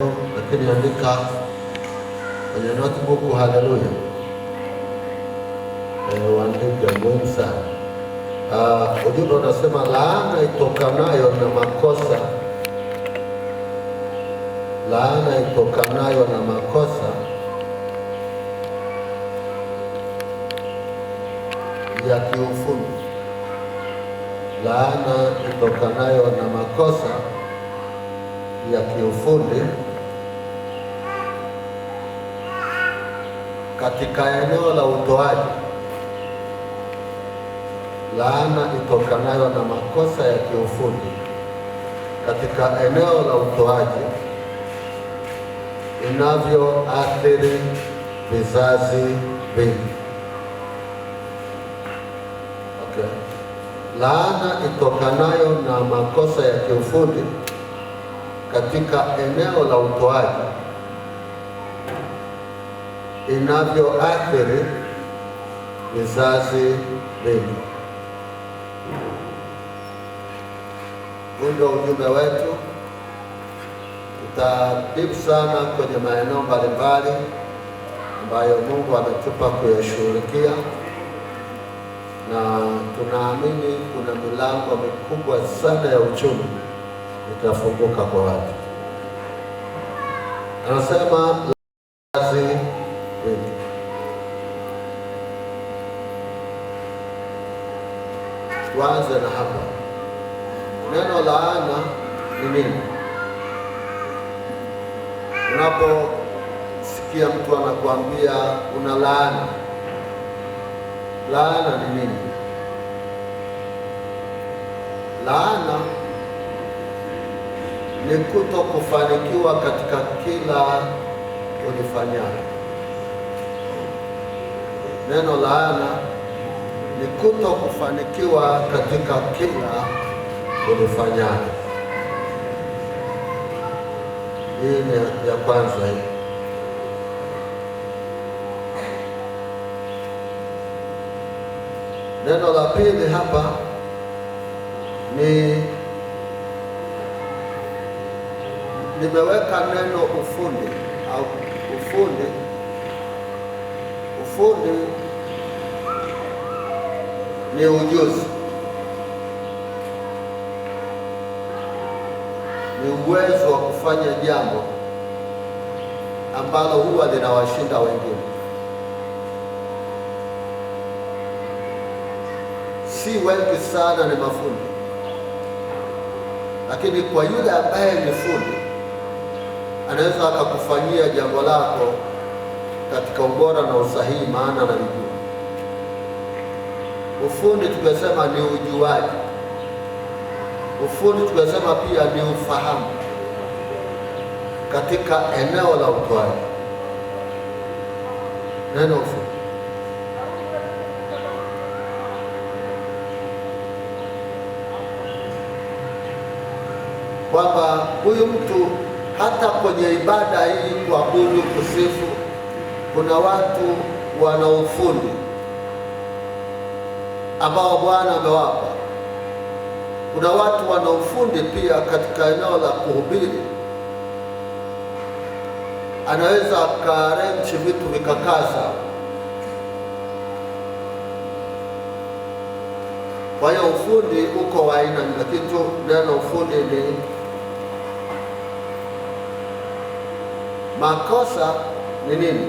lakini andika kwenye notebook haleluya. Uandike muhimu sana. Ujumbe unasema laana itokanayo na makosa, laana itokanayo na makosa ya kiufundi, laana itokanayo na makosa ya kiufundi katika eneo la utoaji. Laana itokanayo na makosa ya kiufundi katika eneo la utoaji inavyoathiri vizazi vingi. Okay. Laana itokanayo na makosa ya kiufundi katika eneo la utoaji inavyoathiri vizazi vingi. Huu ndio ujumbe wetu. Tutadipu sana kwenye maeneo mbalimbali ambayo Mungu ametupa kuyashughulikia, na tunaamini kuna milango mikubwa sana ya uchumi itafunguka kwa watu. Anasema vizazi vingi. Tuanze na hapa. Neno laana ni nini? Unaposikia mtu anakuambia una laana, laana ni nini? Laana ni kuto kufanikiwa katika kila ulifanyalo. Neno laana ni kuto kufanikiwa katika kila ulifanyalo. Hii ni ya kwanza hii. Neno la pili hapa ni nimeweka neno ufundi au ufundi. Ufundi ni ujuzi, ni uwezo wa kufanya jambo ambalo huwa linawashinda wengine. Si wengi sana ni mafundi, lakini kwa yule ambaye ni fundi anaweza akakufanyia jambo lako katika ubora na usahihi, maana analijua. Ufundi tukasema ni ujuaji. Ufundi tukasema pia ni ufahamu katika eneo la utoaji. Neno ufundi. Kwamba huyu mtu hata kwenye ibada hii, kuabudu, kusifu, kuna watu wana ufundi ambao Bwana amewapa. Kuna watu wana ufundi pia katika eneo la kuhubiri. Anaweza akaarrange vitu vikakaa sawa. Kwa hiyo ufundi uko wa aina, lakini tu neno ufundi ni makosa. Ni nini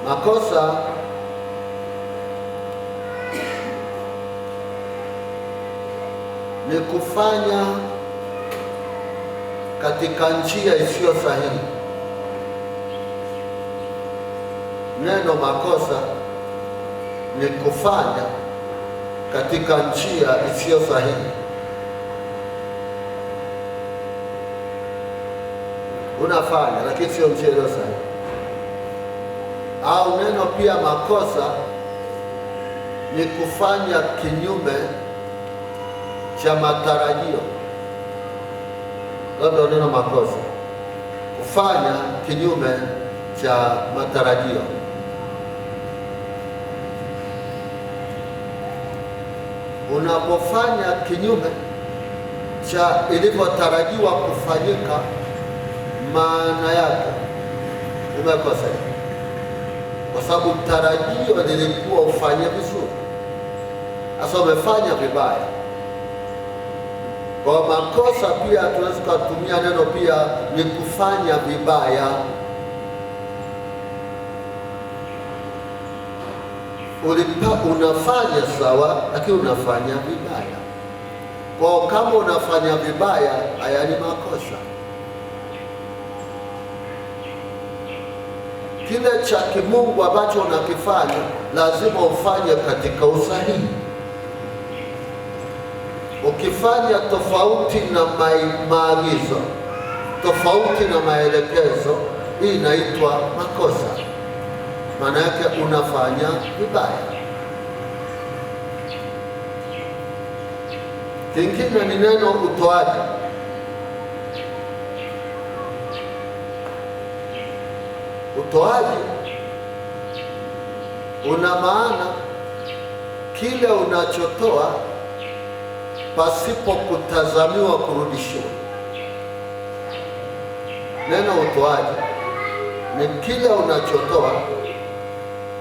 makosa? Ni kufanya katika njia isiyo sahihi. Neno makosa ni kufanya katika njia isiyo sahihi. Unafanya lakini sio njia iliyo sahihi. Au neno pia makosa ni kufanya kinyume cha matarajio. Ndio neno makosa, kufanya kinyume cha matarajio. Unapofanya kinyume cha ilivyotarajiwa kufanyika, maana yake umekosea, kwa sababu tarajio lilikuwa ufanye vizuri, sasa umefanya vibaya. Kwa makosa pia tunaweza kutumia neno pia ni kufanya vibaya. Unafanya sawa, lakini unafanya vibaya. Kwa kama unafanya vibaya, haya ni makosa. Kile cha kimungu ambacho unakifanya lazima ufanye katika usahihi. Ukifanya tofauti na maagizo, tofauti na maelekezo, hii inaitwa makosa. Maana yake unafanya vibaya. Kingine ni neno utoaji. Utoaji una maana kile unachotoa pasipo kutazamiwa kurudishiwa. Neno utoaji ni kile unachotoa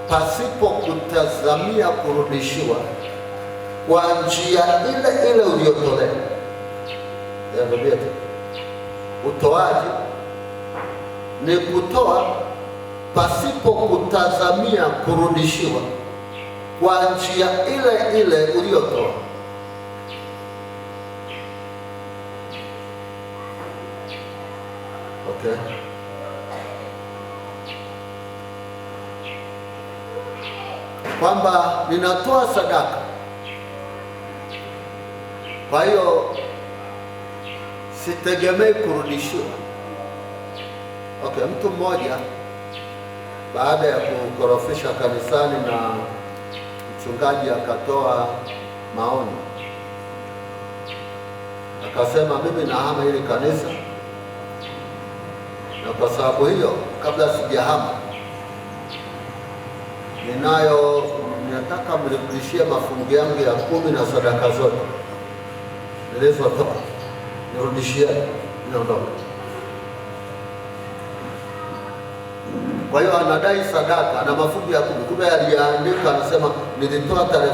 pasipo kutazamia kurudishiwa kwa njia ile ile uliyotolea. Utoaji ni kutoa pasipo kutazamia kurudishiwa kwa njia ile ile uliyotoa. Okay. Kwamba ninatoa sadaka, kwa hiyo sitegemei kurudishiwa. Okay, mtu mmoja baada ya kukorofisha kanisani na mchungaji akatoa maoni, akasema mimi nahama hili kanisa, na kwa sababu hiyo kabla sijahama nataka mrudishie mafungu yangu ya 10 na sadaka zote nilizotoa, nirudishie, niondoke. Kwa hiyo anadai sadaka na mafungu ya 10, kumbe aliandika anasema nilitoa tarehe,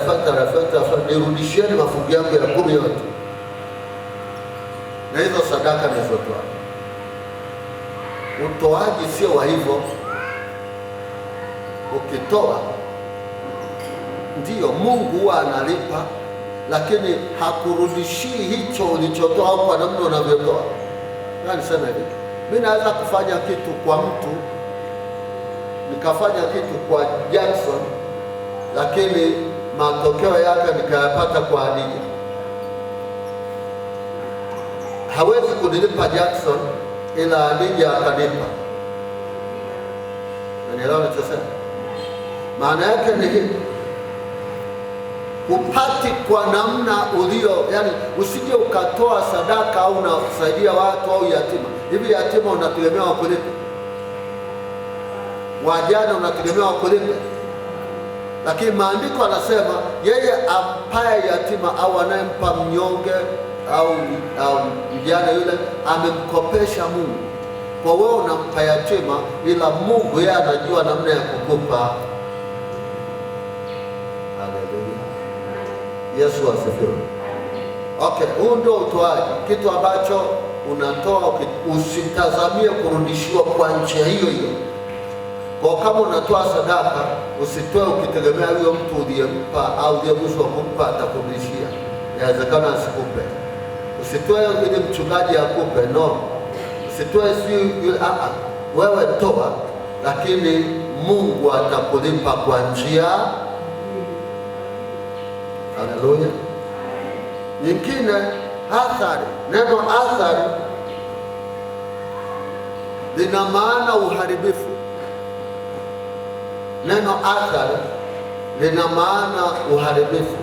nirudishieni mafungu yangu ya 10 yote na hizo sadaka nilizotoa. Utoaji sio wa hivyo. Ukitoa ndiyo Mungu huwa analipa, lakini hakurudishii hicho ulichotoa au kwa namna unavyotoa. Nisema hivi, mimi naweza kufanya kitu kwa mtu, nikafanya kitu kwa Jackson, lakini matokeo yake nikayapata kwa Adija. Hawezi kunilipa Jackson ila Adija akanipa. Unaelewa ninachosema? Maana yake ni hivi, upati kwa namna ulio, yani usije ukatoa sadaka au unasaidia watu au yatima. Hivi yatima unategemea wakulipe? Wajane unategemea wakulipe? Lakini maandiko anasema yeye ampaye yatima au anayempa mnyonge au mjane yule amemkopesha Mungu. Kwa wewe unampa yatima, ila Mungu yeye anajua namna ya kukupa. Haleluya. Yesu asifiwe. Okay, huu ndio utoaji, kitu ambacho unatoa usitazamie kurudishiwa kwa njia hiyo hiyo. Kwa kama unatoa sadaka, usitoe ukitegemea huyo mtu uliyempa au uliyeguswa kumpa atakurudishia. Inawezekana asikupe. Usitoe ili mchungaji akupe, no. Usitoe wewe toa, lakini Mungu atakulipa kwa njia. Haleluya. Nyingine, athari. Neno athari lina maana uharibifu. Neno athari lina maana uharibifu.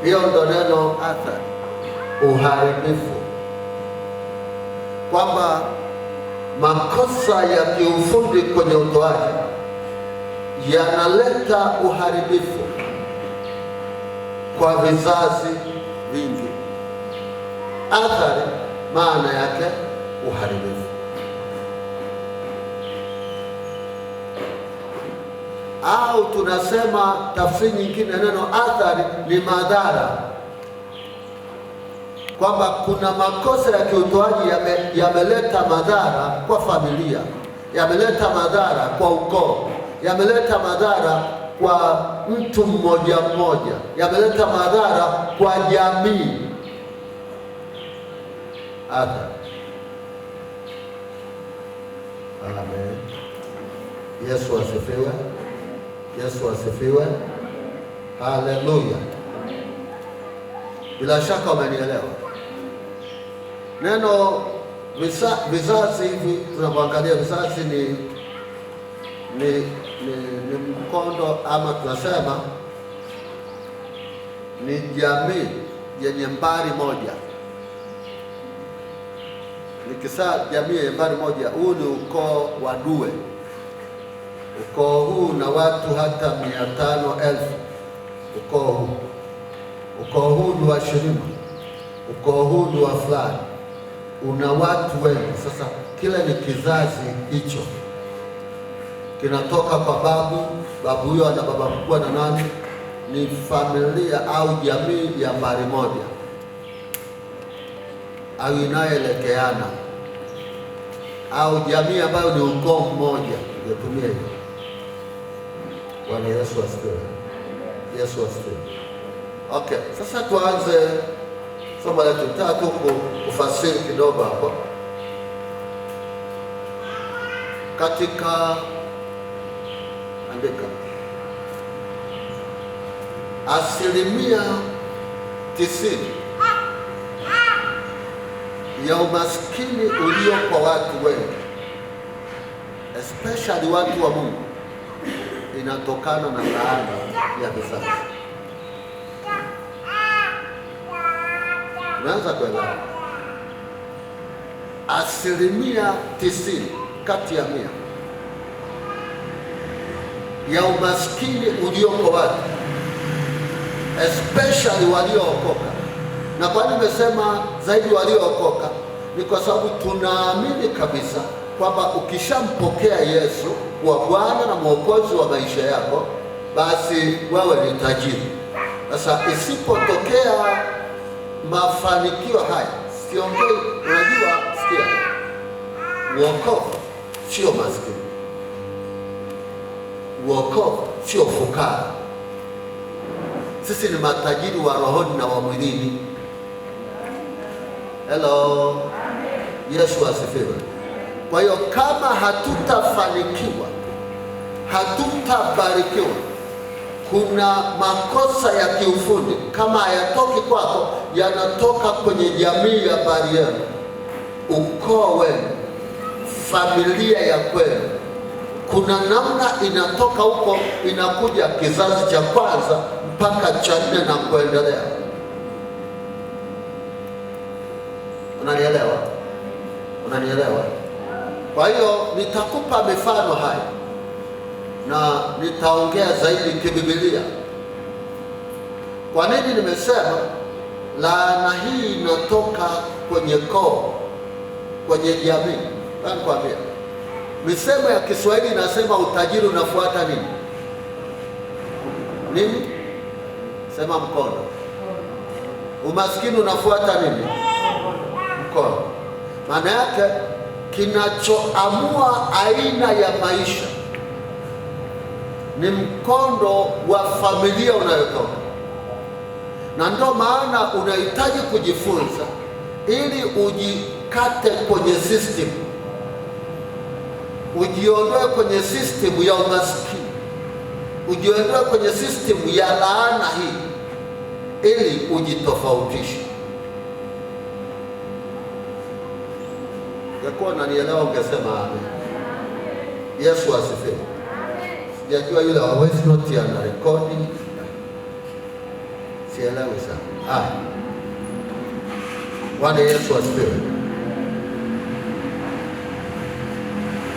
Hiyo ndo neno athari, uharibifu. Kwamba makosa ya kiufundi kwenye utoaji yanaleta uharibifu kwa vizazi vingi. Athari maana yake uharibifu. Au tunasema tafsiri nyingine, neno athari ni madhara, kwamba kuna makosa ya kiutoaji yameleta madhara kwa familia, yameleta madhara kwa ukoo, yameleta madhara kwa mtu mmoja mmoja, yameleta madhara kwa jamii. Athari. Amen. Yesu asifiwe. Yesu asifiwe. Haleluya. Bila shaka umenielewa. Neno vizazi hivi tunapoangalia vizazi ni mkondo, ama tunasema ni jamii yenye mbari moja. Nikisema jamii yenye mbari moja, huu ni ukoo wa Due. Ukoo huu na watu hata 500,000. Ukoo huu ni wa Shirima, ukoo huu ni wa fulani, una watu wengi. Sasa kile ni kizazi hicho, kinatoka kwa babu huyo ana baba mkubwa na nani, ni familia au jamii ya mbari moja au inayoelekeana, au jamii ambayo ni ukoo mmoja. Ngetumia hiyo. Bwana Yesu asifiwe. Yesu asifiwe. Okay, sasa tuanze somo letu. Tatu kufasiri kidogo hapo. Katika andika 90% ya umaskini ulio kwa watu wengi, especially watu wa Mungu, inatokana na laana ya vizazi. Unaanza kuelewa? 90% kati ya 100 ya umaskini ulio kwa watu, especially waliookoka. Na kwa nini nimesema zaidi waliookoka? Ni kwa sababu tunaamini kabisa kwamba ukishampokea Yesu kuwa Bwana na Mwokozi wa maisha yako, basi wewe ni tajiri. Sasa isipotokea mafanikio haya, siongei, unajua, sikia, wokovu sio maskini, wokovu sio fukara. Sisi ni matajiri wa rohoni na wa mwilini. Hello. Yesu asifiwe. Kwa hiyo kama hatutafanikiwa, hatutabarikiwa, kuna makosa ya kiufundi kama hayatoki kwako, yanatoka kwenye jamii ya habari yenu, ukoo wenu, familia ya kwenu. Kuna namna inatoka huko, inakuja kizazi cha kwanza mpaka cha 4 na kuendelea. Unanielewa? Unanielewa? Kwa hiyo nitakupa mifano haya na nitaongea zaidi kiBiblia. Kwa nini nimesema laana hii inatoka kwenye koo, kwenye jamii? Nakwambia, misemo ya Kiswahili inasema utajiri unafuata nini? Nini? Sema mkono. Umaskini unafuata nini? Mkono. Maana yake kinachoamua aina ya maisha ni mkondo wa familia unayotoka. Na ndio maana unahitaji kujifunza ili ujikate kwenye system, ujiondoe kwenye system ya umaskini, ujiondoe kwenye system ya laana hii, ili ujitofautishe. Yakuwa nanielewa ungesema amen. Yesu asifiwe. Sijajua yule wa voice note ana recording. Sielewi sana. Bwana Yesu asifiwe.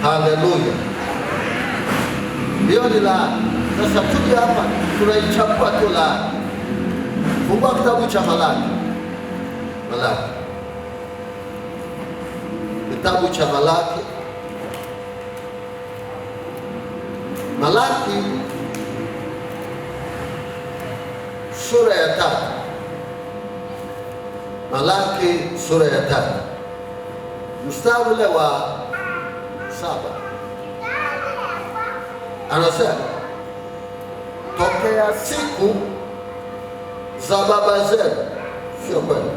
Haleluya. Hiyo ni laana. Sasa tuje hapa tunaichambua tu laana. Fungua kitabu cha Malaki. kitabu cha Malaki. Malaki sura ya 3. Malaki sura ya 3 mstari ule wa 7 anasema, tokea siku za baba zenu. Sio kweli,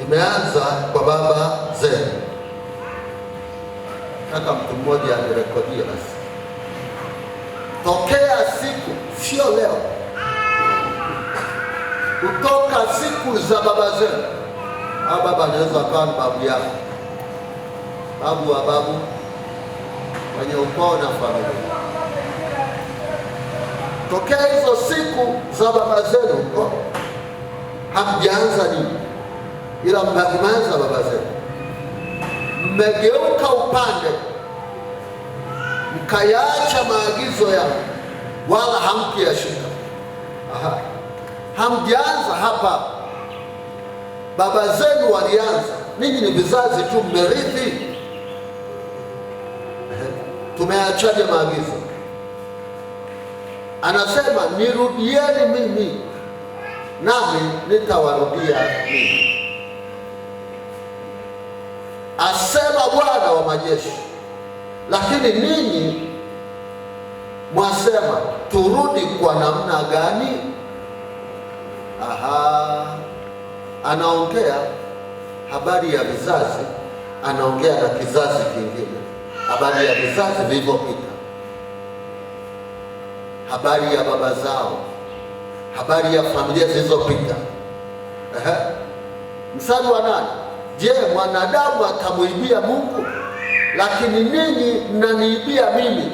imeanza kwa baba zenu. Kaka mtu mmoja alirekodia basi, tokea siku, sio leo, kutoka siku za baba zenu. Au baba anaweza akawa ni babu yako, babu wa babu, kwenye ukoo na familia. Tokea hizo siku za baba zenu huko, hamjaanza nini, ila mmeanza baba zenu, mmegeuka upande, mkayaacha maagizo yao, wala hamkuyashika. Hamjaanza hapa, baba zenu walianza. Ninyi ni vizazi tu, mmerithi. Tumeachaje maagizo? Anasema, nirudieni mimi nami nitawarudia mimi, asema Bwana wa majeshi. Lakini ninyi mwasema, turudi kwa namna gani? Anaongea habari ya vizazi, anaongea na kizazi kingine, habari ya vizazi vilivyopita, habari ya baba zao, habari ya familia zilizopita. Mstari wa 8, je, mwanadamu atamuibia Mungu? Lakini ninyi mnaniibia mimi.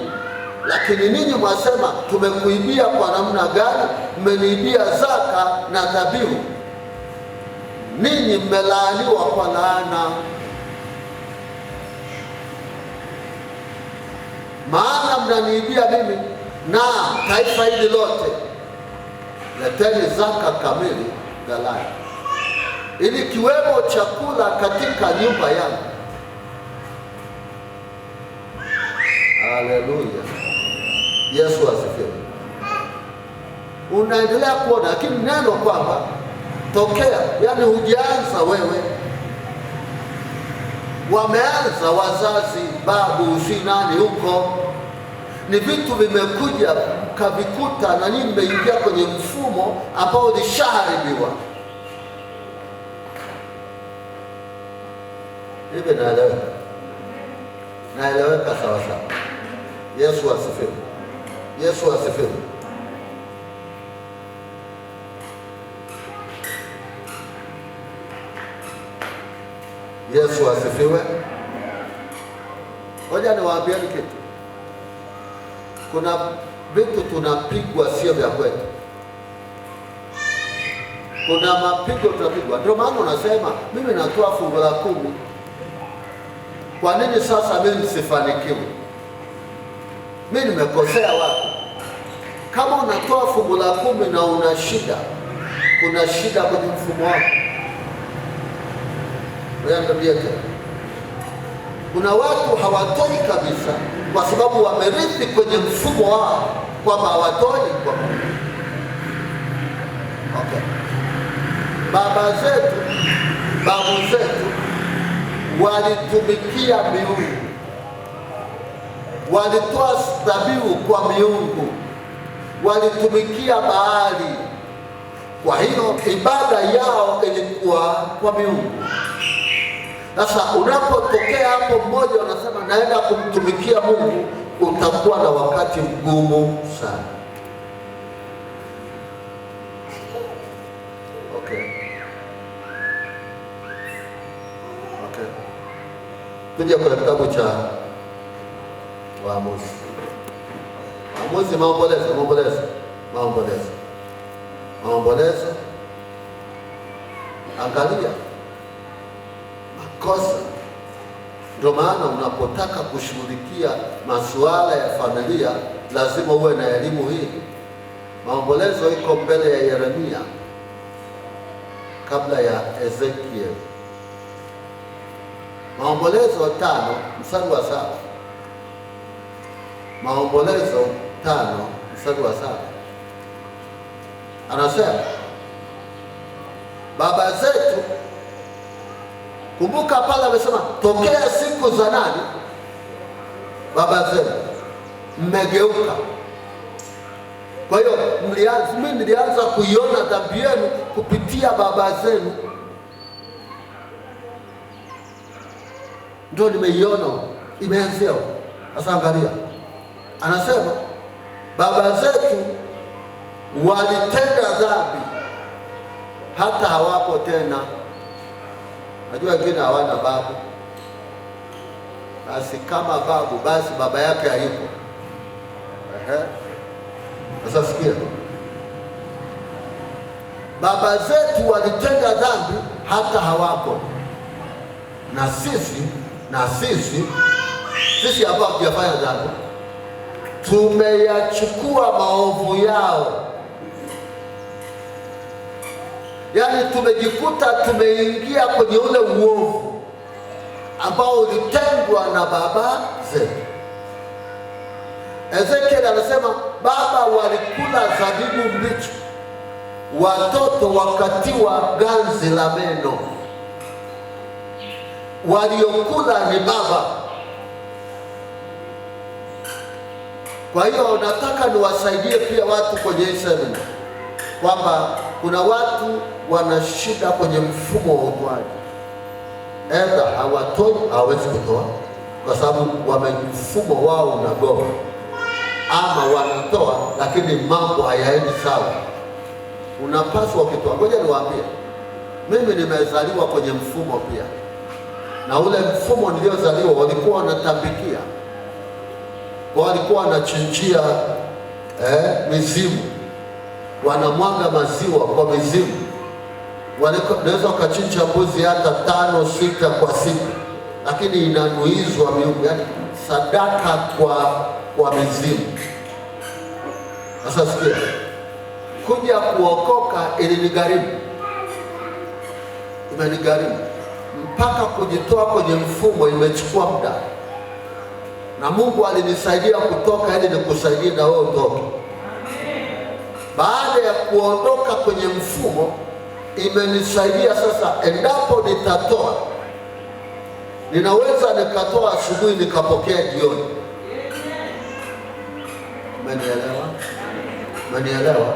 Lakini ninyi mwasema, tumekuibia kwa namna gani? Mmeniibia zaka na dhabihu. Ninyi mmelaaniwa kwa laana, maana mnaniibia mimi na taifa hili lote. Leteni zaka kamili ghalani, ili kiwemo chakula katika nyumba yangu. Haleluya, Yesu asifiwe. Unaendelea kuona, lakini neno kwamba tokea, yani hujaanza wewe, wameanza wazazi, babu, si nani huko. Ni vitu vimekuja mkavikuta, na nyinyi mmeingia kwenye mfumo ambao ulishaharibiwa. Hivi naeleweka? Naeleweka sawa sawa? Yesu asifiwe. Yesu asifiwe. Yesu asifiwe. Ngoja niwaambieni kitu. Kuna vitu tunapigwa sio vya kwetu. Kuna mapigo tunapigwa. Ndio maana unasema, mimi natoa fungu la 10. Kwa nini sasa mimi nisifanikiwe? Mimi nimekosea wapi? Kama unatoa fungu la 10 na una shida, kuna shida kwenye mfumo wako. Kuna watu hawatoi kabisa kwa sababu wamerithi kwenye mfumo wao kwamba hawatoi kwa Mungu. Okay. Baba zetu, babu zetu walitumikia miungu, walitoa dhabihu kwa miungu, walitumikia Baali. Kwa hiyo ibada yao ilikuwa kwa miungu. Sasa unapotokea hapo, mmoja unasema naenda kumtumikia Mungu, utakuwa na wakati mgumu sana. Okay. Tuje kwa kitabu cha Waamuzi. Waamuzi, maombolezo. Angalia makosa. Ndio maana unapotaka kushughulikia masuala ya familia lazima uwe na elimu hii. Maombolezo iko mbele ya Yeremia kabla ya Ezekiel. Maombolezo 5 mstari wa 7. Maombolezo 5 mstari wa 7. Anasema baba zetu, kumbuka pale amesema tokea siku za nani? Baba zetu mmegeuka. Kwa hiyo mimi nilianza kuiona dhambi yenu kupitia baba zenu, ndio nimeiona imeanzia. Sasa angalia, anasema baba zetu walitenda dhambi hata hawapo tena. Najua wengine hawana babu, basi kama babu basi baba yake hayupo. Sasa sikia, baba zetu walitenda dhambi hata hawapo, na sisi hapa hatujafanya dhambi, tumeyachukua maovu yao. Yaani tumejikuta tumeingia kwenye ule uovu ambao ulitendwa na baba zetu. Ezekiel anasema baba walikula zabibu mbichi, watoto wakatiwa ganzi la meno. Waliokula ni baba. Kwa hiyo nataka niwasaidie pia watu kwenye hii semina kwamba kuna watu wana shida kwenye mfumo wa utoaji. Aidha hawatoi, hawezi kutoa kwa sababu mfumo wao unagoma, ama wanatoa lakini mambo hayaendi sawa. Unapaswa kutoa. Ngoja niwaambie, mimi nimezaliwa kwenye mfumo pia, na ule mfumo niliozaliwa walikuwa wanatambikia, walikuwa wanachinjia mizimu, wanamwaga maziwa kwa mizimu. Wanaweza wakachinja mbuzi hata 5 6 kwa siku, lakini inanuizwa miungu, yani sadaka kwa mizimu. Sasa sikia, kuja kuokoka ilinigharimu, imenigharimu mpaka kujitoa kwenye mfumo, imechukua muda, na Mungu alinisaidia kutoka ili nikusaidie na wewe utoke. Baada ya kuondoka kwenye mfumo imenisaidia sasa, endapo nitatoa, ninaweza nikatoa asubuhi nikapokea jioni. Umenielewa?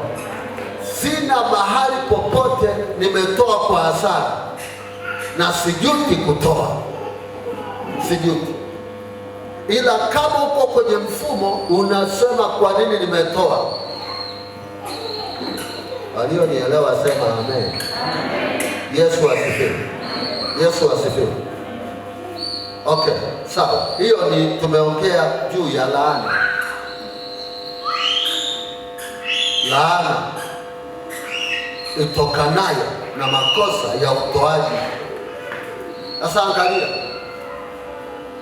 Sina mahali popote nimetoa kwa hasara, na sijuti kutoa, sijuti. Ila kama uko kwenye mfumo unasema kwa nini nimetoa? Walionielewa sema amen. Yesu asifiwe. Yesu asifiwe. Okay, sawa. Hiyo ni tumeongea juu ya laana. Laana itokanayo na makosa ya utoaji. Sasa angalia,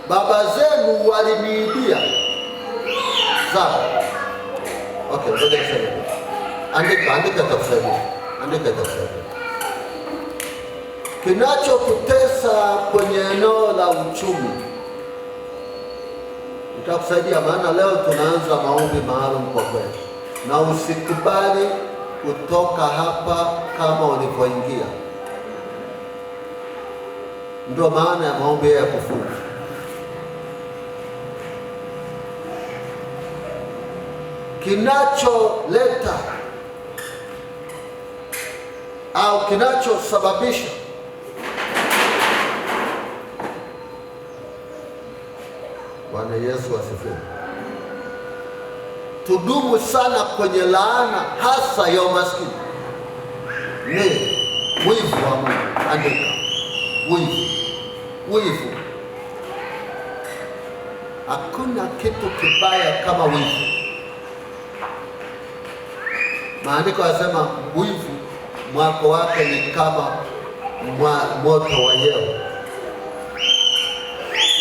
baba zenu waliniibia. Sawa. Okay, ngoja niseme. Andika tafsiri. Kinachotutesa kwenye eneo la uchumi, nitakusaidia, maana leo tunaanza maombi maalum kwa kweli, na usikubali kutoka hapa kama ulivyoingia. Ndio maana ya maombi ya kufunga. Kinacholeta au kinachosababisha Bwana Yesu asifiwe, tudumu sana kwenye laana hasa ya umaskini ni wivu wa Mungu. Andika, wivu. Hakuna kitu kibaya kama wivu. Maandiko yanasema wivu mwako wake ni kama moto wa yeo.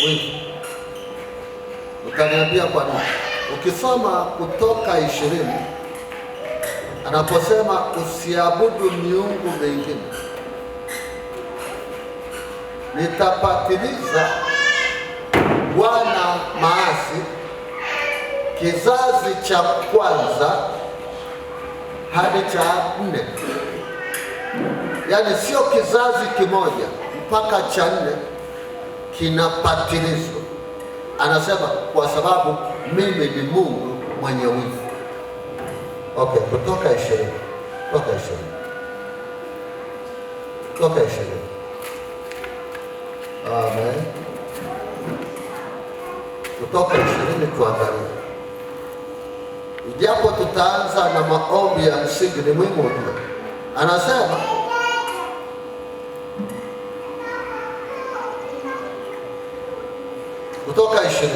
Wivu. Utaniambia kwa nini? Ukisoma Kutoka 20 anaposema usiabudu miungu mingine, nitapatiliza wana maasi kizazi cha kwanza hadi cha 4. Yaani sio kizazi kimoja, mpaka cha 4 kinapatilizwa. Anasema kwa sababu mimi ni Mungu mwenye wivu. Okay, Kutoka 20. Kutoka 20. Amen. Kutoka 20 tuangalie. Ijapo tutaanza na maombi ya msingi, ni muhimu tu. Anasema Kutoka 20.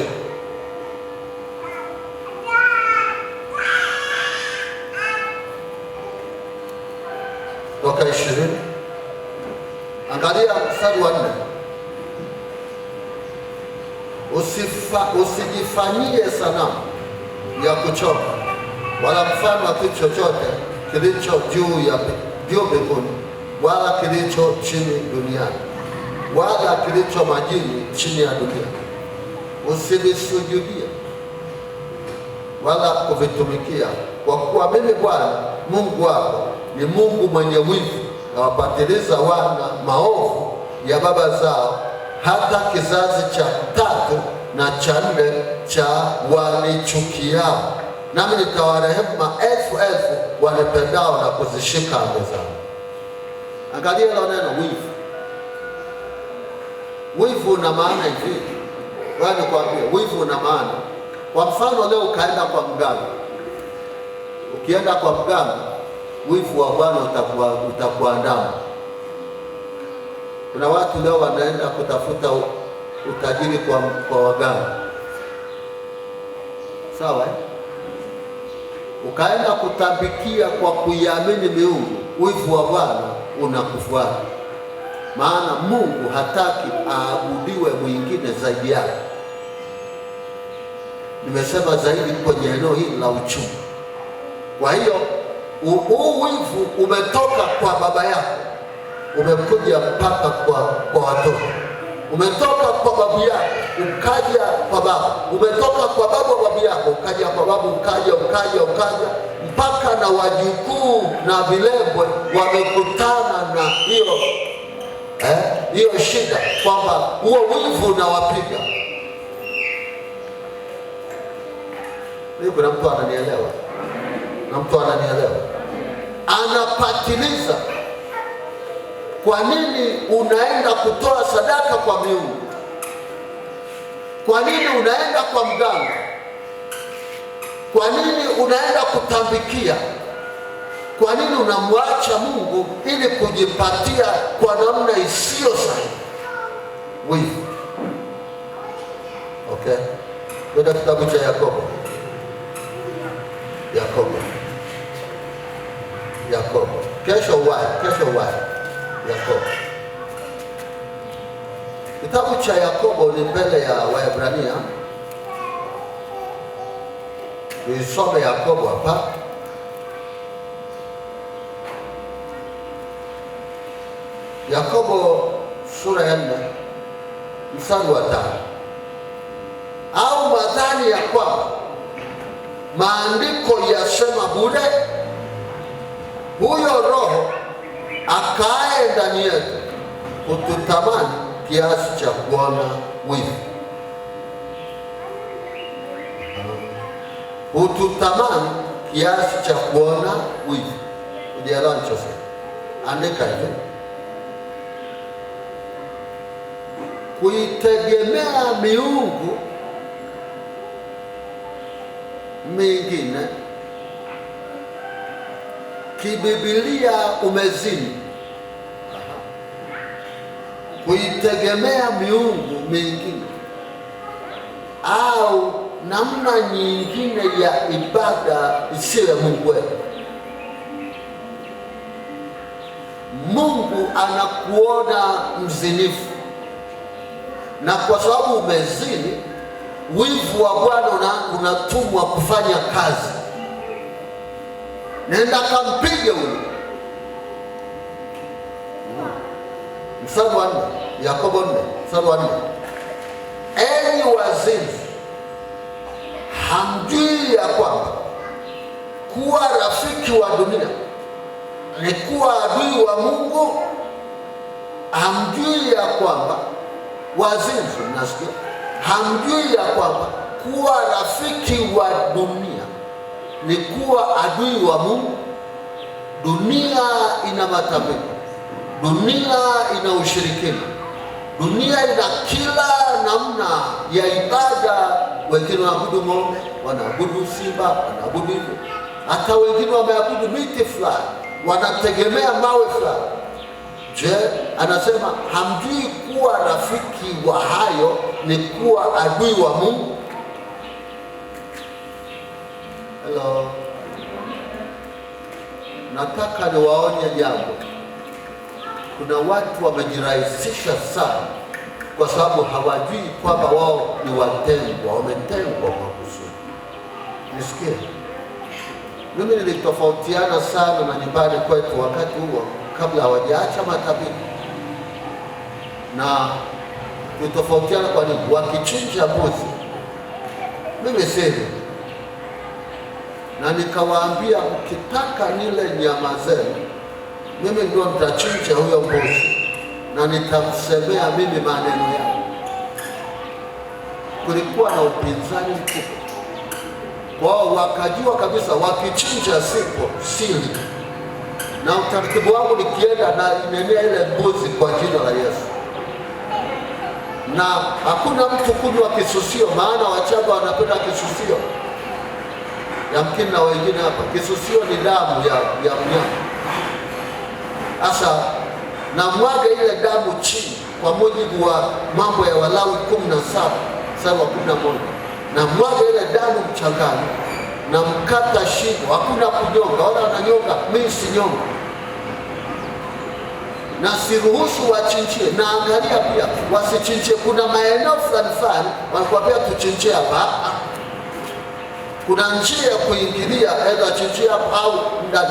Kutoka 20. Angalia mstari wa 4. Usijifanyie sanamu ya kuchonga wala mfano wa kitu chochote kilicho juu mbinguni wala kilicho chini duniani wala kilicho majini chini ya dunia. Usivisujudie wala kuvitumikia, kwa kuwa mimi Bwana Mungu wako ni Mungu mwenye wivu, na wapatiliza wana maovu ya baba zao hata kizazi cha 3 na cha 4 cha wanichukiao, nami nitawarehemu maelfu wanipendao na kuzishika amri zangu. Angalia hilo neno wivu. Wivu una maana hivi. Wewe nikwambie, wivu una maana. Kwa mfano leo ukaenda kwa mganga. Ukienda kwa mganga, wivu wa Bwana utakuandama. Kuna watu leo wanaenda kutafuta utajiri kwa waganga. Sawa eh? Ukaenda kutambikia kwa kuiamini miungu, wivu wa Bwana unakufuata. Maana Mungu hataki aabudiwe mwingine zaidi yake. Nimesema zaidi kwenye eneo hili la uchumi. Kwa hiyo huu wivu umetoka kwa baba yako, umekuja mpaka kwa watoto. Umetoka kwa babu yako ukaja kwa baba, umetoka kwa babu wa babu yako ukaja kwa babu, ukaja mpaka na wajukuu na vilembwe wamekutana na hiyo shida, kwamba huo wivu unawapiga. Kuna mtu ananielewa? Anapatiliza. Kwa nini unaenda kutoa sadaka kwa miungu? Kwa nini unaenda kwa mganga? Kwa nini unaenda kutambikia? Kwa nini unamwacha Mungu ili kujipatia kwa namna isiyo sahihi? Wivu. Okay? Kwenda kitabu cha Yakobo. Kesho uwahi. Yakobo. Kitabu cha Yakobo ni mbele ya Waebrania. Tuisome Yakobo hapa. Yakobo sura ya 4 mstari wa 5. Au madhani ya kwamba maandiko yasema bure, huyo Roho akae ndani yetu hututamani kiasi cha kuona wivu. Hututamani kiasi cha kuona wivu. Ujielewa nichosema? Andika hivi. Kuitegemea miungu mingine kibibilia umezini. Kuitegemea miungu mingine au namna nyingine ya ibada isiyo ya Mungu wetu. Mungu anakuona mzinifu, na kwa sababu umezini, wivu wa Bwana unatumwa kufanya kazi. Nenda kampige huyo. Mstari wa 4. Yakobo 4:4. Enyi wazinzi, hamjui ya kwamba kuwa rafiki wa dunia ni kuwa adui wa Mungu? Hamjui ya kwamba wazinzi, nasikia, hamjui ya kwamba kuwa rafiki wa dunia ni kuwa adui wa Mungu? Dunia ina matambiko, dunia ina ushirikina, dunia ina kila namna ya ibada. Wengine wanaabudu ng'ombe, wanaabudu simba, wanaabudu hivyo. Hata wengine wameabudu miti fulani, wanategemea mawe fulani. Je, anasema hamjui kuwa rafiki wa hayo ni kuwa adui wa Mungu? Hello. Nataka niwaonye jambo. Kuna watu wamejirahisisha sana kwa sababu hawajui kwamba wao ni watengwa, wametengwa kwa kusudi. Nisikie, mimi nilitofautiana sana na nyumbani kwetu wakati huo, kabla hawajaacha matambiko. Na nilitofautiana kwa nini? Wakichinja mbuzi, mimi sili, na nikawaambia mkitaka nile nyama zenu, mimi ndio nitachinja huyo mbuzi na nitamsemea mimi maneno yangu. Kulikuwa na upinzani mkubwa wao, wakajua kabisa wakichinja sipo sili, na utaratibu wangu nikienda na inenea ile mbuzi kwa jina la Yesu. Na hakuna mtu kunywa kisusio, maana Wachaga wanapenda kisusio. Yamkini na wengine hapa, kisusio ni damu ya mnyama. Asa na mwaga ile damu chini kwa mujibu wa Mambo ya Walawi 17:11. Na mwaga ile damu mchangani na mkata shingo. Hakuna kunyonga, wala wananyonga, mimi sinyonga. Na siruhusu wachinjie. Na angalia pia wasichinjie. Kuna maeneo fulani wanakuambia tuchinjie hapa. Kuna njia ya kuingilia, aidha chinjia au ndani.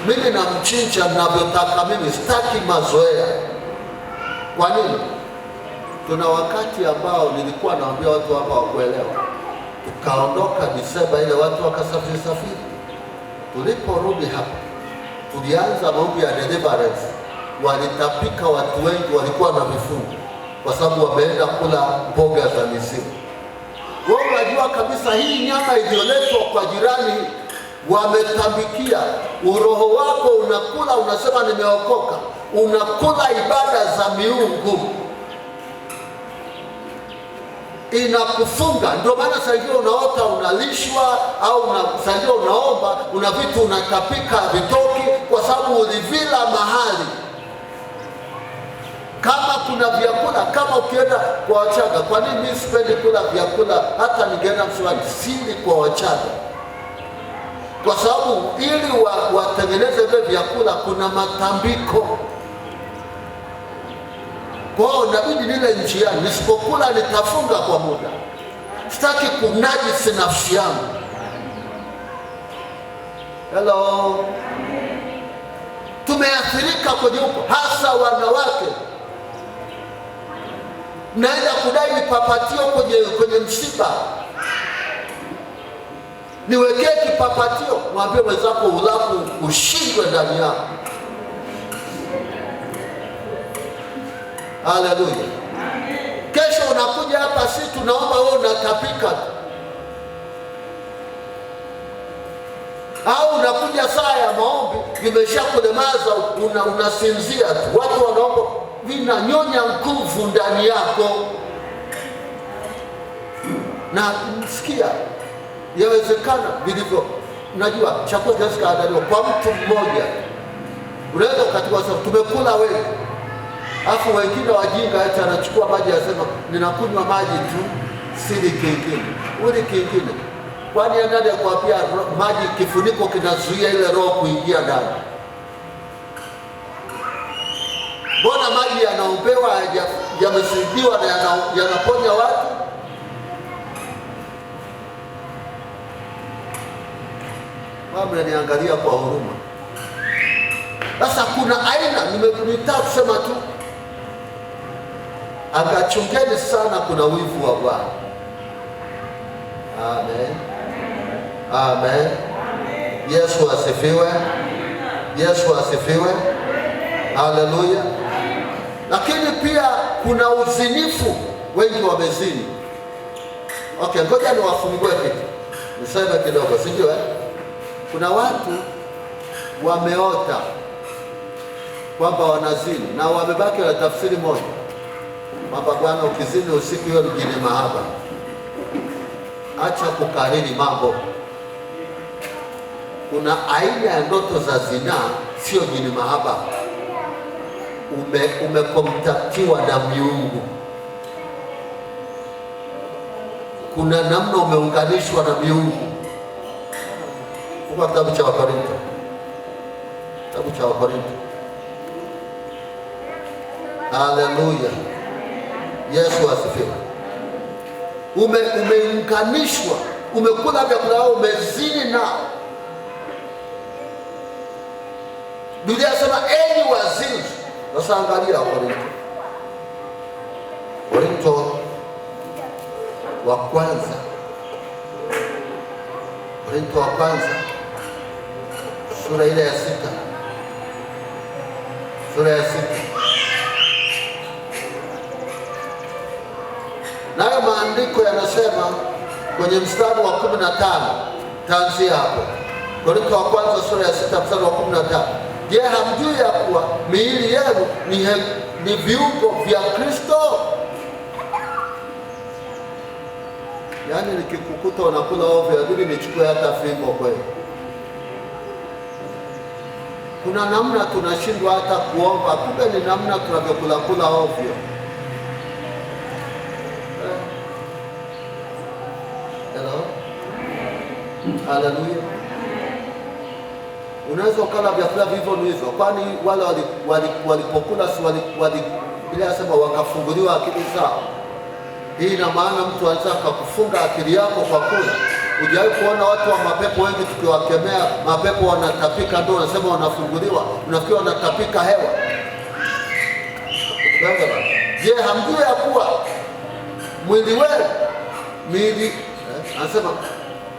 Mimi namchinja ninavyotaka mimi, sitaki mazoea. Kwa nini? Tuna wakati ambao nilikuwa naambia watu hapa wakuelewa. Tukaondoka Disemba ile, watu wakasafiri. Tuliporudi hapa, tulianza maombi ya deliverance. Walitapika watu wengi, walikuwa na vifungo kwa sababu wameenda kula mboga za misimu. Wao unajua kabisa hii nyama iliyoletwa kwa jirani wametambikia. Uroho wako unakula, unasema nimeokoka, unakula ibada za miungu, inakufunga. Ndio maana saa ingine unaota unalishwa, au saa ingine unaomba una vitu unatapika vitoki, kwa sababu ulivila mahali. Kama kuna vyakula, kama ukienda kwa Wachaga, kwa nini mimi sipendi kula vyakula? Hata ningeenda Mswahili, sili kwa Wachaga, kwa sababu ili watengeneze vile vyakula kuna matambiko. Kwa hiyo inabidi nile njiani, nisipokula nitafunga kwa muda. Sitaki kunajisi nafsi yangu. Hello. Tumeathirika kwenye huko, hasa wanawake. Naenda kudai vipapatio kwenye msiba. Niwekee kipapatio, mwambie wenzako ulaku ushindwe ndani yako. Haleluya. Kesho unakuja hapa, si tunaomba wewe unatapika. Au unakuja saa ya maombi, vimeshakulemaza, unasinzia tu. Watu wanaomba, vinanyonya nguvu ndani yako. Na msikia, yawezekana vilivyo. Najua chakula kiasi kaandaliwa kwa mtu mmoja. Unaweza ukatiwa sababu tumekula wengi. Afu wengine wajinga hata anachukua maji asema ninakunywa maji tu, sili kingine. Uli kingine. Kwani anada kuambia maji kifuniko kinazuia ile roho kuingia ndani? Mbona maji yanaombewa yamesidiwa na yanaponya watu? Mama niangalia kwa huruma. Sasa kuna aina, nimetaka kusema tu, Akachungeni sana, kuna wivu wa Bwana. Amen. Amen. Yesu asifiwe. Yesu asifiwe. Haleluya. Lakini pia kuna uzinifu, wengi wamezini. Okay, ngoja niwafungue kitu, niseme kidogo, sijui kuna watu wameota kwamba wanazini na wamebaki na tafsiri moja, kwamba bwana, ukizini usiku hiyo ni jini mahaba. Acha kukariri mambo. Kuna aina ya ndoto za zinaa, sio jini mahaba. Umekontaktiwa na miungu. Kuna namna umeunganishwa na miungu. Kwa kitabu cha Wakorintho, kitabu cha Wakorintho. Haleluya. Yesu asifiwe. Umeunganishwa, umekula vyakula wao, umezini nao. Biblia inasema enyi wazinzi. Sasa angalia Korinto wa kwanza, Korinto wa kwanza sura ile ya 6, sura ya 6. Nayo maandiko yanasema kwenye mstari wa 15, tanzia hapo. Korinto wa kwanza sura ya 6 mstari wa 15. Je, hamjui ya kuwa miili yenu ni viungo vya Kristo? Yaani nikikukuta unakula ovyo, adili nichukue hata fimbo kweli. Kuna namna tunashindwa hata kuomba, kumbe ni namna tunavyokula ovyo. Hello? Haleluya. Unaweza ukala vyakula vivyo hivyo, kwani wale walipokula si bila sema wakafunguliwa akili zao. Hii ina maana mtu anaweza kukufunga akili yako kwa kula. Hujawahi kuona watu wa mapepo wengi tukiwakemea mapepo wanatapika, ndio unasema wanafunguliwa, unafikiri wanatapika hewa? Je, hamjui ya kuwa mwili wenu anasema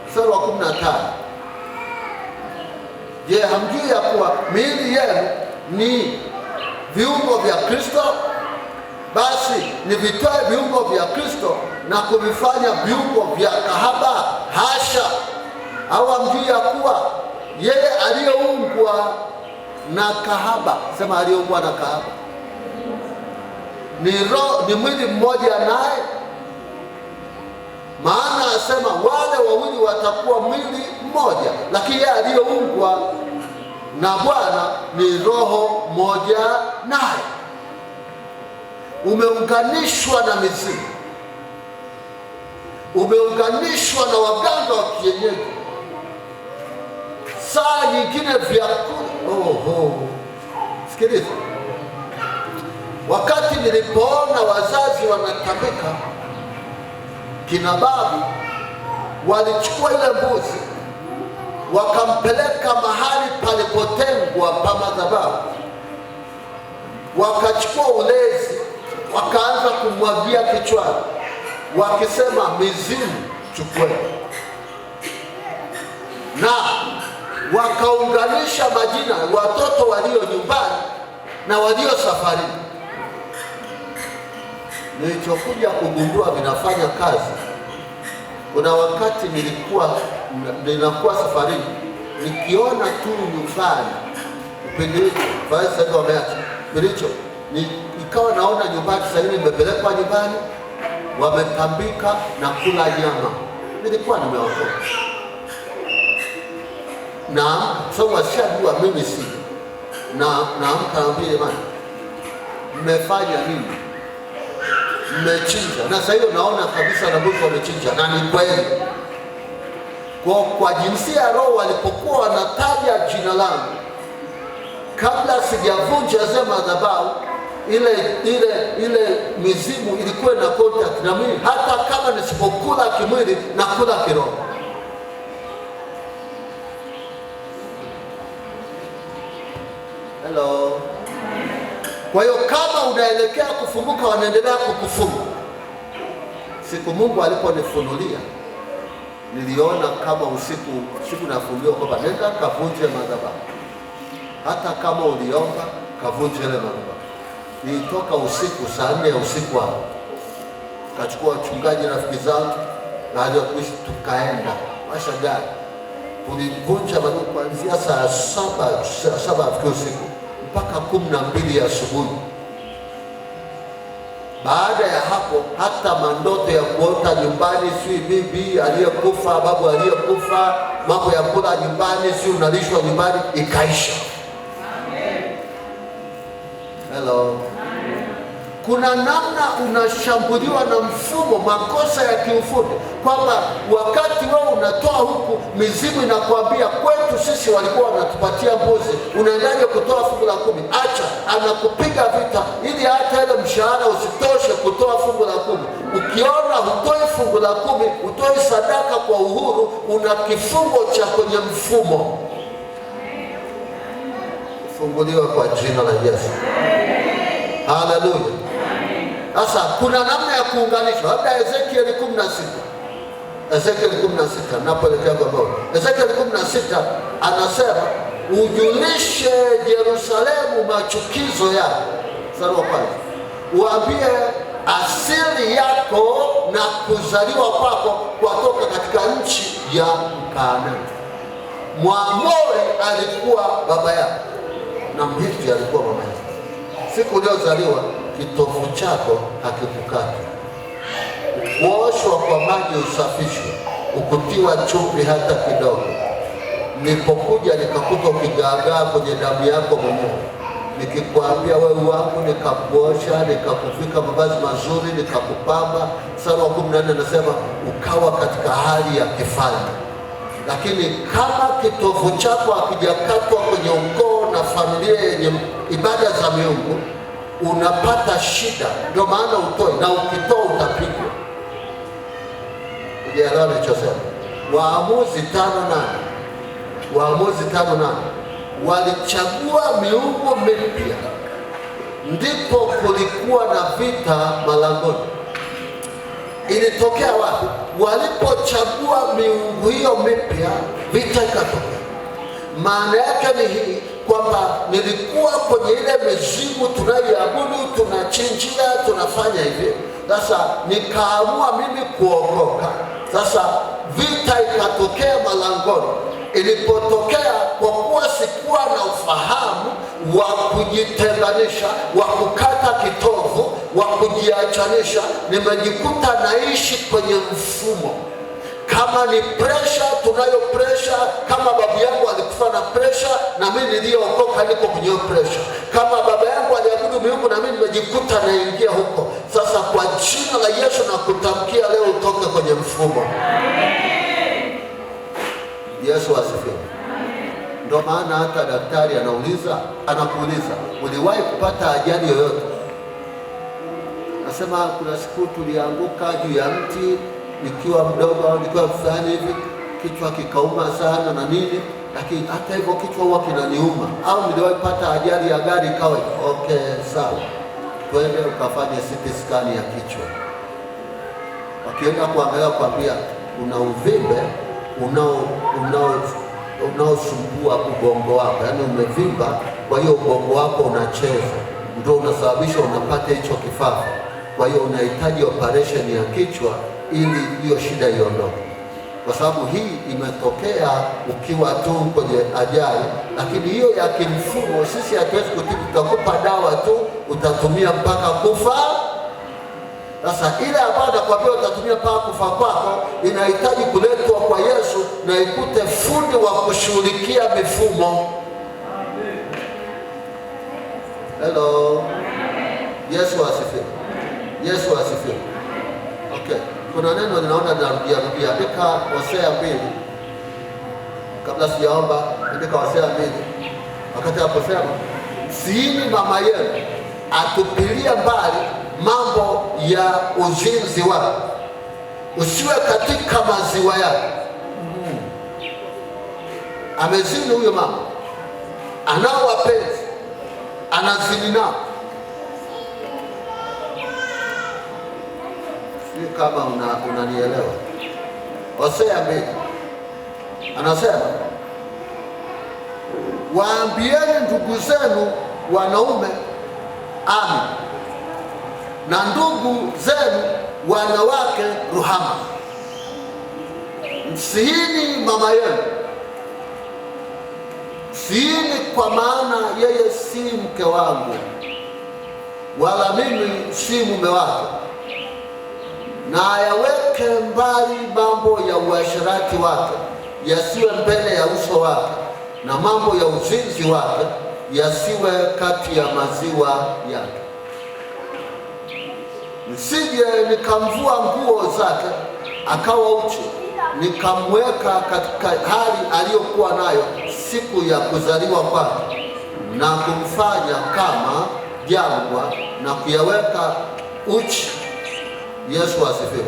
mstari wa 15. Je, hamjui ya kuwa miili yenu ni viungo vya Kristo? Basi ni vitoe viungo vya Kristo na kuvifanya viungo vya kahaba? Hasha! Au hamjui ya kuwa yeye aliyeungwa na kahaba, sema aliyeungwa na kahaba, ni mwili mmoja naye? Maana asema wale wawili watakuwa mwili mmoja, lakini yeye aliyeungwa na Bwana ni roho moja naye. Umeunganishwa na mizimu, umeunganishwa na waganga wa kienyeji, saa nyingine vyakula. Sikiliza, wakati nilipoona wazazi wanatapika, kina babu walichukua ile mbuzi wakampeleka mahali palipotengwa pa madhabahu, wakachukua ulezi wakaanza kumwagia kichwani, wakisema mizimu chukue, na wakaunganisha majina watoto walio nyumbani na walio safarini. Nilichokuja kugundua vinafanya kazi. Kuna wakati ninakuwa safarini, nikiona tu nyumbani ikawa naona nyumbani sasa hivi nimepelekwa nyumbani, wametambika na kula nyama. Nilikuwa nimeokoka na sababu washajua mimi si naamka naambia jamani, mmefanya nini? Mmechinja. Na sasa hiyo naona kabisa na Mungu wamechinja, na ni kweli. Kwa jinsia ya roho walipokuwa wanataja jina langu, kabla sijavunja zile madhabahu, ile mizimu ilikuwa na contact na mimi, hata kama nisipokula kimwili na kula kiroho. Hello. Kwa hiyo kama unaelekea kufunguka, wanaendelea kukufunga. Siku Mungu aliponifunulia, niliona kama usiku nafunuliwa kwamba nenda kavunje madhabahu. Hata kama uliomba, kavunje ile madhabahu. Nilitoka usiku saa 4 ya usiku hapo. Kachukua wachungaji rafiki zangu na hadi kuishi, tukaenda washa gari. Tulivunja madhabahu kuanzia saa 7 usiku mpaka 12 ya asubuhi. Baada ya hapo, hata mandoto ya kuota nyumbani, si bibi aliyekufa, babu aliyekufa, mambo ya kula nyumbani, si unalishwa nyumbani, ikaisha. Amen. Hello. Amen. Kuna namna unashambuliwa na mfumo, makosa ya kiufundi, kwamba wakati wewe unatoa huku, mizimu inakwambia kwetu sisi walikuwa wanatupatia mbuzi, unaendaje kutoa fungu la 10? Acha, anakupiga vita ili hata ile mshahara usitoshe kutoa fungu la 10. Ukiona hutoi fungu la 10, hutoi sadaka kwa uhuru, una kifungo cha kwenye mfumo. Funguliwa kwa jina la Yesu. Haleluya. Sasa kuna namna ya kuunganisha. Labda Ezekiel 16 napoelekea kwa Ezekiel 16 anasema ujulishe Yerusalemu machukizo yako. Mstari wa 1, uambie asili yako na kuzaliwa kwako kwatoka katika nchi ya Kanaani. Mwamori alikuwa baba yako na Mhiti alikuwa mama yako. Siku uliozaliwa kitovu chako hakikukata. Kuoshwa kwa maji usafishwe, ukutiwa chumvi hata kidogo. Nilipokuja nikakuta ukigaagaa kwenye damu yako mwenyewe, nikikwambia wewe wangu, nikakuosha, nikakuvika mavazi mazuri, nikakupamba. Mstari wa 14 anasema ukawa katika hali ya kifalme. Lakini kama kitovu chako hakijakatwa kwenye ukoo na familia yenye ibada za miungu, unapata shida. Ndio maana utoi, na ukitoa utapigwa. Ujaelewa nilichosema? Waamuzi 5:8 walichagua miungu mipya, ndipo kulikuwa na vita malangoni. Ilitokea wapi? Walipochagua miungu hiyo mipya, vita ikatokea. Maana yake ni hii, kwamba nilikuwa kwenye ile mizimu tunayoabudu, tunachinjia, tunafanya hivi. Sasa nikaamua mimi kuokoka. Sasa vita ikatokea malangoni. Ilipotokea, kwa kuwa sikuwa na ufahamu wa kujitenganisha, wa kukata kitovu, wa kujiachanisha, nimejikuta naishi kwenye mfumo. Kama ni presha, tunayo presha. Kama babu yangu alikufa na presha, na mimi niliyookoka niko kwenye presha. Kama baba yangu aliabudu miungu, na mimi nimejikuta naingia huko. Sasa kwa jina la Yesu na kutamkia leo, utoke kwenye mfumo. Amen. Yesu asifiwe. Ndio maana hata daktari anakuuliza, uliwahi kupata ajali yoyote? Nasema kuna siku tulianguka juu ya mti nikiwa mdogo au nikiwa fulani hivi, kichwa kikauma sana na nini, lakini hata hivyo kichwa huwa kinaniuma. Au niliwahi kupata ajali ya gari ikawa okay, sawa, twende ukafanye CT scan ya kichwa. Wakienda kuangalia kwambia una uvimbe unaosumbua ubongo wako, yaani umevimba, kwa hiyo ubongo wako unacheza, ndio unasababisha unapata hicho kifafa. Kwa hiyo unahitaji operation ya kichwa ili hiyo shida iondoke. Kwa sababu hii imetokea ukiwa tu kwenye ajali, lakini hiyo ya kimfumo sisi hatuwezi kutibu. Tutakupa dawa tu, utatumia mpaka kufa. Sasa ile ambayo nakwambia utatumia mpaka kufa kwako, inahitaji kuletwa kwa Yesu na ikute fundi wa kushughulikia mifumo. Hello. Yesu asifiwe. Yesu asifiwe. Okay. Kuna neno ninaona narudia. Andika Hosea 2. Kabla sijaomba, andika Hosea 2. Wakati aposema, siini mama yenu atupilia mbali mambo ya uzinzi wako, usiwe katika maziwa yako. Amezini huyo mama, anao wapenzi, anazini nao. kama unanielewa. Hosea 2 anasema, waambieni ndugu zenu wanaume amen, na ndugu zenu wanawake ruhama. Msihini mama yenu, msihini, kwa maana yeye si mke wangu, wala mimi si mume wake. Na ayaweke mbali mambo ya uasherati wake, yasiwe mbele ya uso wake, na mambo ya uzinzi wake yasiwe kati ya maziwa yake. Nisije nikamvua nguo zake akawa uchi, nikamweka katika hali aliyokuwa nayo siku ya kuzaliwa kwake, na kumfanya kama jangwa, na kuyaweka uchi. Yesu asifiwe.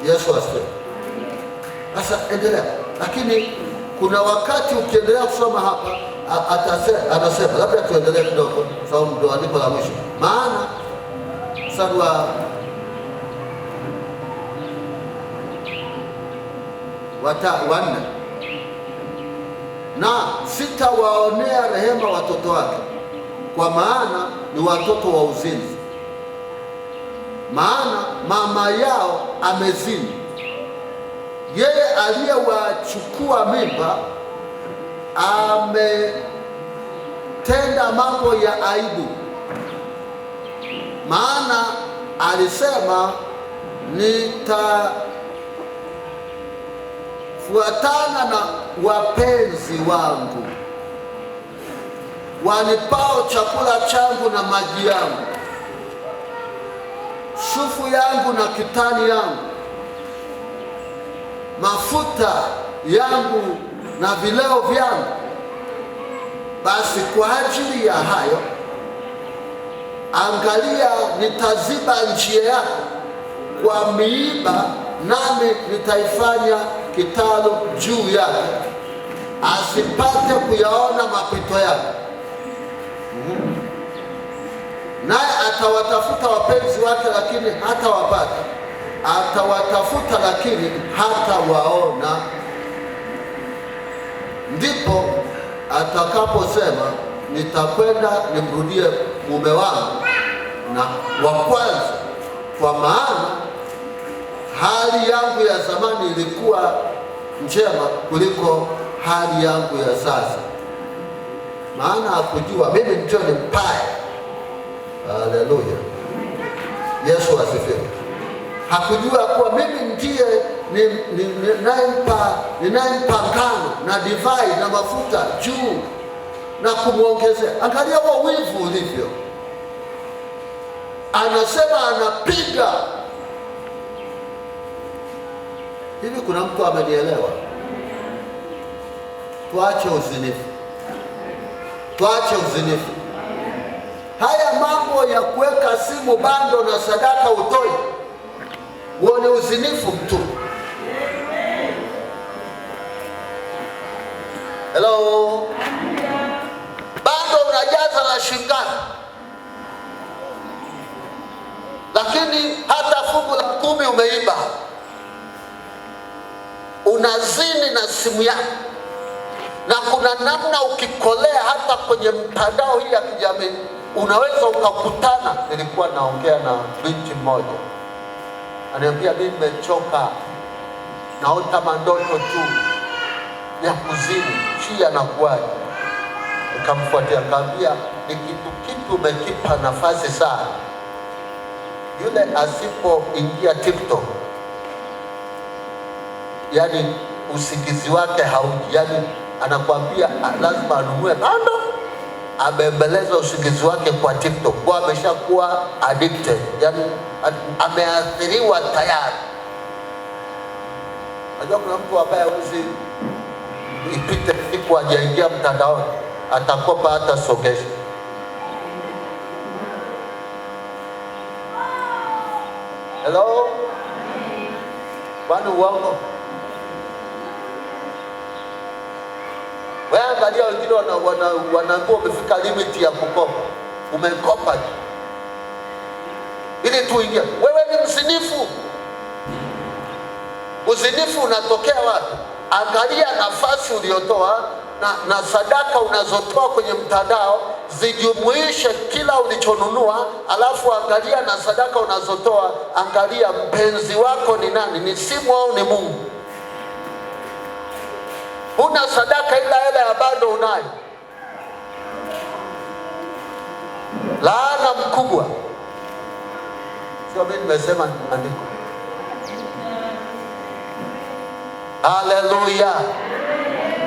Yesu asifiwe. Sasa endelea. Lakini kuna wakati ukiendelea kusoma hapa anasema, labda tuendelee kidogo kwa sababu ndio andiko la mwisho. Maana mstari wa 4, na sitawaonea rehema watoto wake, kwa maana ni watoto wa uzinzi, maana mama yao amezini. Yeye aliyewachukua mimba ametenda mambo ya aibu, maana alisema, nitafuatana na wapenzi wangu wanipao chakula changu na maji yangu, sufu yangu na kitani yangu, mafuta yangu na vileo vyangu. Basi kwa ajili ya hayo, angalia, nitaziba njia yako kwa miiba, nami nitaifanya kitalu juu yake, asipate kuyaona mapito yake. Naye atawatafuta wapenzi wake, lakini hatawapata; atawatafuta, lakini hatawaona. Ndipo atakaposema, nitakwenda nimrudie mume wangu na wa kwanza, kwa maana hali yangu ya zamani ilikuwa njema kuliko hali yangu ya sasa. Maana hakujua mimi ndio nimpaye. Haleluya, Yesu asifiwe. Hakujua kuwa mimi ndiye ninayempa ngano na divai na mafuta juu na kumwongezea. Angalia huo wivu ulivyo. Anasema anapiga hivi. Kuna mtu amenielewa? Tuache uzinifu, tuache uzinifu. Haya mambo ya kuweka simu bando na sadaka utoi, uone uzinifu mtu. Hello, bando unajaza la shingani, lakini hata fungu la 10 umeiba. Unazini na simu yako. Na kuna namna ukikolea hata kwenye mtandao hii ya kijamii, unaweza ukakutana. Nilikuwa naongea na binti mmoja, ananiambia, mimi nimechoka, naota mandoto tu ya kuzini, si anakuaje? Nikamfuatia, nikamwambia, ni kitu umekipa nafasi sana. Yule asipoingia TikTok, yani usingizi wake hauji. Yani anakwambia lazima anunue bando, abembeleza usingizi wake kwa TikTok, kwa ameshakuwa addicted, yani ameathiriwa tayari. Unajua kuna mtu ambaye uzi ipite siku hajaingia mtandaoni, atakopa hata sogesha. Hello, bwana uongo. Wewe angalia, wengine wanakuwa wamefika limit ya kukopa. Umekopa ili tuingie. Wewe ni msini Uzinifu unatokea wapi? Angalia nafasi uliotoa na sadaka unazotoa kwenye mtandao zijumuishe kila ulichonunua, alafu angalia na sadaka unazotoa, angalia mpenzi wako ni nani, ni simu au ni Mungu. Una sadaka ila hela ya bado unayo. Laana mkubwa. Sio mimi nimesema, ni maandiko. Haleluya.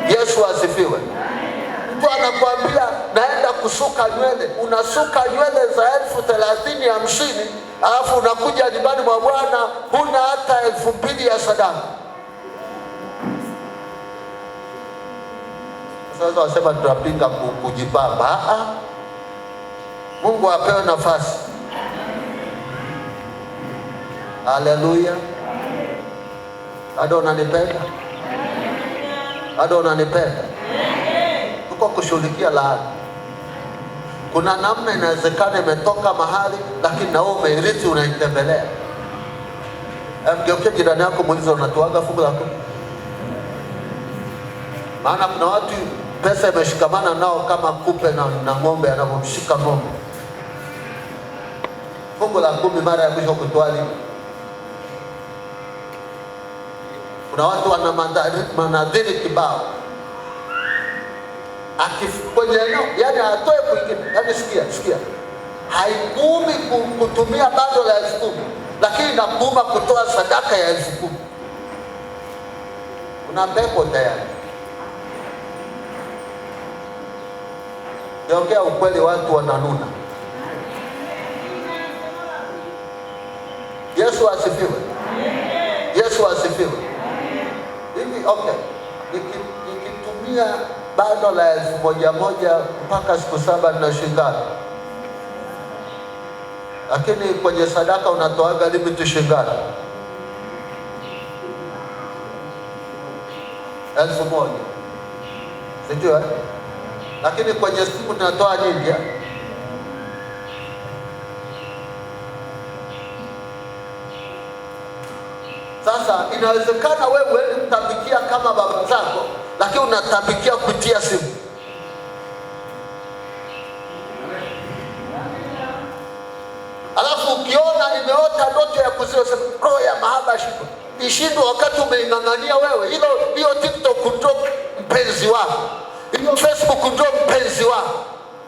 Yesu asifiwe. Mtu anakuambia naenda kusuka nywele, unasuka nywele za 30,000 50, alafu unakuja nyumbani mwa Bwana huna hata 2,000 ya sadaka. Sasa wasema tunapinga kujipamba. Mungu apewe nafasi. Haleluya. Bado unanipenda? Bado unanipenda? Tuko kushughulikia laana. Kuna namna inawezekana imetoka mahali, lakini na wewe umeirithi, unaitembelea. Mgeukie jirani yako, muulize unatoaga fungu la 10? Maana kuna watu pesa imeshikamana nao kama kupe na ng'ombe anavyomshika ng'ombe. Fungu la 10 mara ya mwisho kutoa lini? Kuna watu wana manadhiri kibao. Kwenye eneo, yani atoe kwingine. Yani sikia. Haikuumi kutumia bado la 10,000, lakini inakuuma kutoa sadaka ya 10,000. Una pepo tayari. Niongea ukweli, watu wananuna. Yesu asifiwe. Yesu asifiwe. Hivi okay. Nikitumia bado la 1,000 mpaka siku 7 ninashinda. Lakini kwenye sadaka unatoaga limit shingana 1,000. Sijui lakini kwenye siku tunatoa nyingi. Sasa inawezekana wewe unatabikia kama baba zako, lakini unatabikia kupitia simu. Alafu ukiona nimeota ndoto ya kuzio, sema roho ya mahaba ishindwe wakati umeingangania wewe. Hiyo TikTok ndio mpenzi wako. Hiyo Facebook ndio mpenzi wako.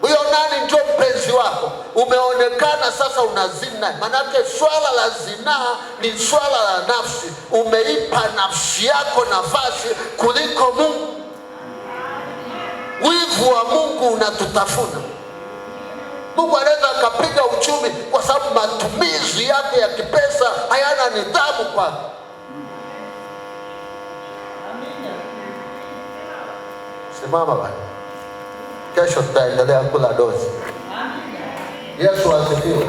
Huyo nani ndio mpenzi wako. Umeonekana sasa unazina. Manake swala la zinaa ni swala la nafsi. Umeipa nafsi yako nafasi kuliko Mungu. Wivu wa Mungu unatutafuna. Mungu anaweza akapiga uchumi kwa sababu matumizi yake ya kipesa hayana nidhamu kwake. Simama bwana. Kesho tutaendelea kula dozi. Yesu asifiwe.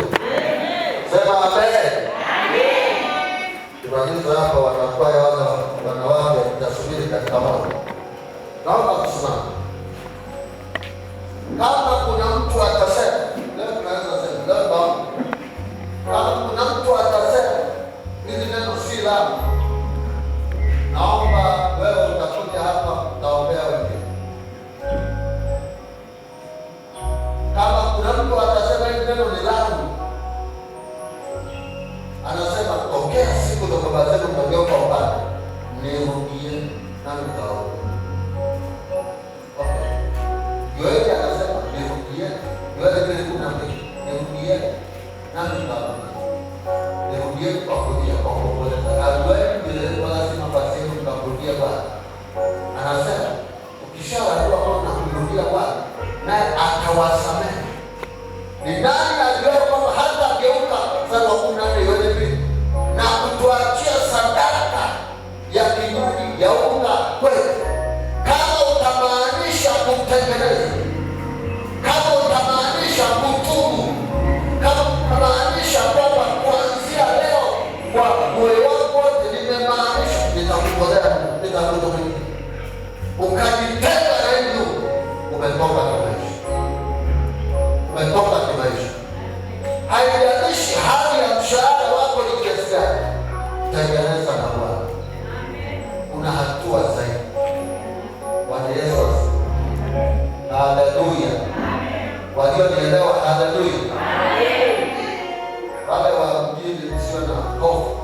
Sema amen. Tunaweza hapa wanakwaya wanawake tutasubiri katika moja. Naomba kusimama. Kama kuna mtu atasema, leo tunaweza sema, kama kuna mtu atasema hili neno si langu, naomba wewe utakuja hapa utaombea wengine. Kama kuna mtu atasema hili neno ni langu, anasema tokea siku za baba zenu mtageuka upande, nirudie na nitaombea. Yoeli anasema nirudie, Yoeli 12, nirudie na nitaombea. Nirudie kwa kurudia kwa kuomboleza. Yoeli vile lazima basi mtakurudia Bwana. Anasema ukishawajua kwamba kumrudia Bwana naye atawasamehe. Ni nani ajua kwamba hata geuka sasa kuna Yoeli na kutuachia sadaka ya kiburi ya unga kwetu. Kama utamaanisha kutengeneza, kama utamaanisha kutubu, kama utamaanisha kwamba kuanzia leo kwa moyo wako wote nimemaanisha nitakupolea, nitakutumikia, ukajitenga na hilo, umetoka na maisha. ili usiwe na hofu.